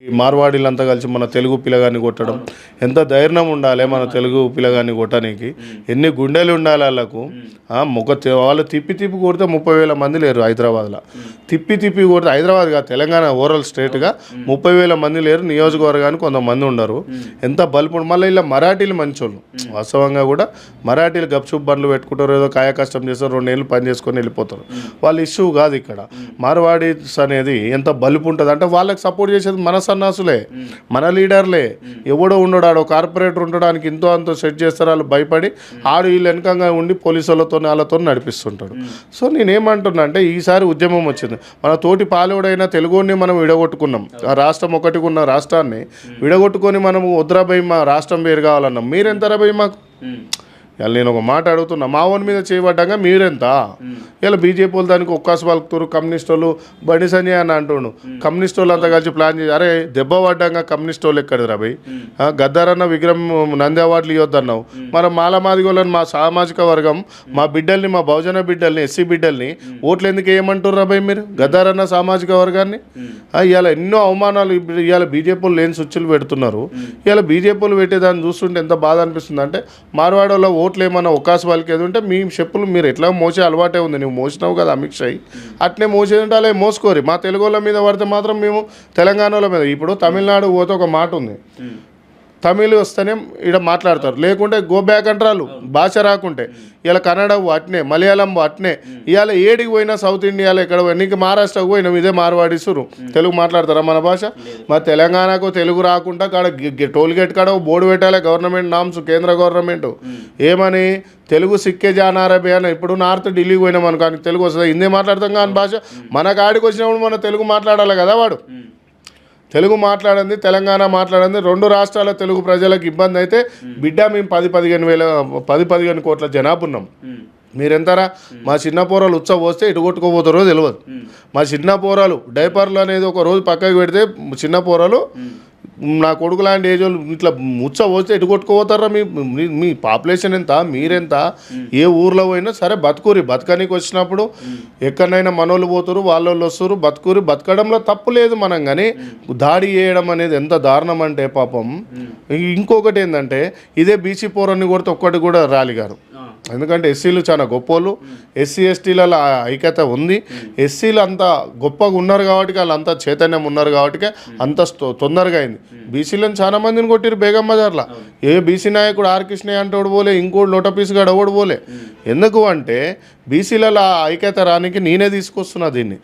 ఈ మార్వాడీలంతా కలిసి మన తెలుగు పిల్లగాన్ని కొట్టడం ఎంత ధైర్యం ఉండాలి మన తెలుగు పిల్లగాన్ని కొట్టడానికి, ఎన్ని గుండెలు ఉండాలి వాళ్ళకు. వాళ్ళు తిప్పి తిప్పి కొడితే 30,000 మంది లేరు హైదరాబాద్లో. తిప్పి తిప్పి కొడితే హైదరాబాద్ కాదు తెలంగాణ ఓవరాల్ స్టేట్గా 30,000 మంది లేరు, నియోజకవర్గానికి కొంతమంది ఉండరు. ఎంత బలుపు. మళ్ళీ ఇలా మరాఠీలు మంచోళ్ళు, వాస్తవంగా కూడా మరాఠీలు గప్చుప్ బండ్లు పెట్టుకుంటారు, ఏదో కాయ కష్టం చేస్తారు, 2 ఏళ్ళు పని చేసుకొని వెళ్ళిపోతారు. వాళ్ళ ఇష్యూ కాదు ఇక్కడ. మార్వాడీస్ అనేది ఎంత బలుపు ఉంటుంది అంటే వాళ్ళకి సపోర్ట్ చేసేది మన సన్నాసులే, మన లీడర్లే. ఎవడో ఉండడు, ఆడో కార్పొరేటర్ ఉండడానికి ఇంతో అంతో సెట్ చేస్తారు. వాళ్ళు భయపడి ఆడు వీళ్ళు వెనకంగా ఉండి పోలీసులతో వాళ్ళతో నడిపిస్తుంటాడు. సో నేనేమంటున్నా అంటే ఈసారి ఉద్యమం వచ్చింది. మన తోటి పాలుడైన తెలుగుని మనం విడగొట్టుకున్నాం. ఆ రాష్ట్రం ఒకటికి ఉన్న రాష్ట్రాన్ని విడగొట్టుకొని మనం వద్రాబై మా రాష్ట్రం వేరు కావాలన్నాం. మీరెంత రాబోయి మాకు? ఇలా నేను ఒక మాట అడుగుతున్నా, మా ఓన్ మీద చేయబడ్డాక మీరెంత? ఇలా బీజేపీ వాళ్ళు దానికి ఒక్కాసు పలుకుతారు, కమ్యూనిస్ట్ వాళ్ళు బండి సంజయ్ అని అంటుండు. కమ్యూనిస్ట్ వాళ్ళు అంతా కలిసి ప్లాన్ చేసి అరే దెబ్బ పడ్డాక కమ్యూనిస్ట్ వాళ్ళు ఎక్కడిది రాబోయ్? గద్దారన్న విగ్రహం నంది అవార్డులు ఇవ్వద్దన్నావు. మనం మాలమాదిగోళ్ళని మా సామాజిక వర్గం మా బిడ్డల్ని, మా బహుజన బిడ్డల్ని, ఎస్సీ బిడ్డల్ని ఓట్లు ఎందుకు వేయమంటారు రాబోయ్ మీరు గద్దారన్న సామాజిక వర్గాన్ని? ఇవాళ ఎన్నో అవమానాలు ఇవాళ బీజేపీ వాళ్ళు లేని స్విచ్లు పెడుతున్నారు. ఇవాళ బీజేపీ వాళ్ళు పెట్టేదాన్ని చూస్తుంటే ఎంత బాధ అనిపిస్తుంది అంటే, మార్వాడలో ఓట్లు ఏమన్నా ఒక్కాసు వాళ్ళకి ఏది ఉంటే మీ చెప్పులు మీరు ఎట్లా మోసే అలవాటే ఉంది. నువ్వు మోసినావు కదా అమిత్ షా, అట్నే మోసేది ఉంటే అలా మోసుకోరి. మా తెలుగు వాళ్ళ మీద పడితే మాత్రం మేము తెలంగాణ వాళ్ళ మీద. ఇప్పుడు తమిళనాడు పోతే ఒక మాట ఉంది, తమిళ్ వస్తేనే ఇక్కడ మాట్లాడతారు, లేకుంటే గో బ్యాక్ అంటారు భాష రాకుంటే. ఇలా కన్నడ అట్నే, మలయాళం అట్నే. ఇవాళ ఏడికి పోయినా సౌత్ ఇండియాలో ఎక్కడ పోయినా, నీకు మహారాష్ట్రకు పోయినా ఇదే మార్వాడిస్తురు. తెలుగు మాట్లాడతారా మన భాష? మా తెలంగాణకు తెలుగు రాకుండా కాడ టోల్ గేట్ కాడ బోర్డు పెట్టాలి గవర్నమెంట్ నామ్స్, కేంద్ర గవర్నమెంట్ ఏమని తెలుగు సిక్కే జానారబే అని. ఇప్పుడు నార్త్ ఢిల్లీకి పోయినాం అనుకో, కానీ తెలుగు వస్తుంది, హిందీ మాట్లాడతాం కానీ భాష మన కాడికి వచ్చినప్పుడు మన తెలుగు మాట్లాడాలి కదా. వాడు తెలుగు మాట్లాడింది, తెలంగాణ మాట్లాడింది, 2 రాష్ట్రాల తెలుగు ప్రజలకు ఇబ్బంది అయితే బిడ్డ మేము 10-15 కోట్ల జనాభా ఉన్నాం. మీరెంతరా? మా చిన్న పోరాలు ఉత్సవం వస్తే ఇటు కొట్టుకోపోతారో తెలియదు. మా చిన్న పోరాలు డైపర్లు అనేది ఒక రోజు పక్కకి పెడితే చిన్న పోరాలు నా కొడుకు లాంటి ఏజ్ వాళ్ళు ఇట్లా ఉత్సవం వస్తే ఎటు కొట్టుకోపోతారా? మీ పాపులేషన్ ఎంత, మీరెంత, ఏ ఊర్లో పోయినా సరే బతుకురి. బతకనికి వచ్చినప్పుడు ఎక్కడైనా మనోళ్ళు పోతారు, వాళ్ళోళ్ళు వస్తారు, బతుకురి. బతకడంలో తప్పు లేదు మనం, కానీ దాడి చేయడం అనేది ఎంత దారుణం అంటే పాపం. ఇంకొకటి ఏంటంటే ఇదే బీసీ పోరాన్ని కొడితే ఒక్కటి కూడా రాలిగారు. ఎందుకంటే ఎస్సీలు చాలా గొప్పోళ్ళు, ఎస్సీ ఎస్టీలలో ఐక్యత ఉంది. ఎస్సీలు అంత గొప్పగా ఉన్నారు కాబట్టి, వాళ్ళు అంత చైతన్యం ఉన్నారు కాబట్టి అంత తొందరగా అయింది. బీసీలను చాలా మందిని కొట్టిరు బేగం బజార్లో. ఏ బీసీ నాయకుడు ఆర్ కృష్ణయ్య అంటే పోలే, ఇంకోటి లోటపీసుగా ఎవడు పోలే. ఎందుకు అంటే బీసీలలో ఐక్యత రానికి నేనే తీసుకొస్తున్నా దీన్ని.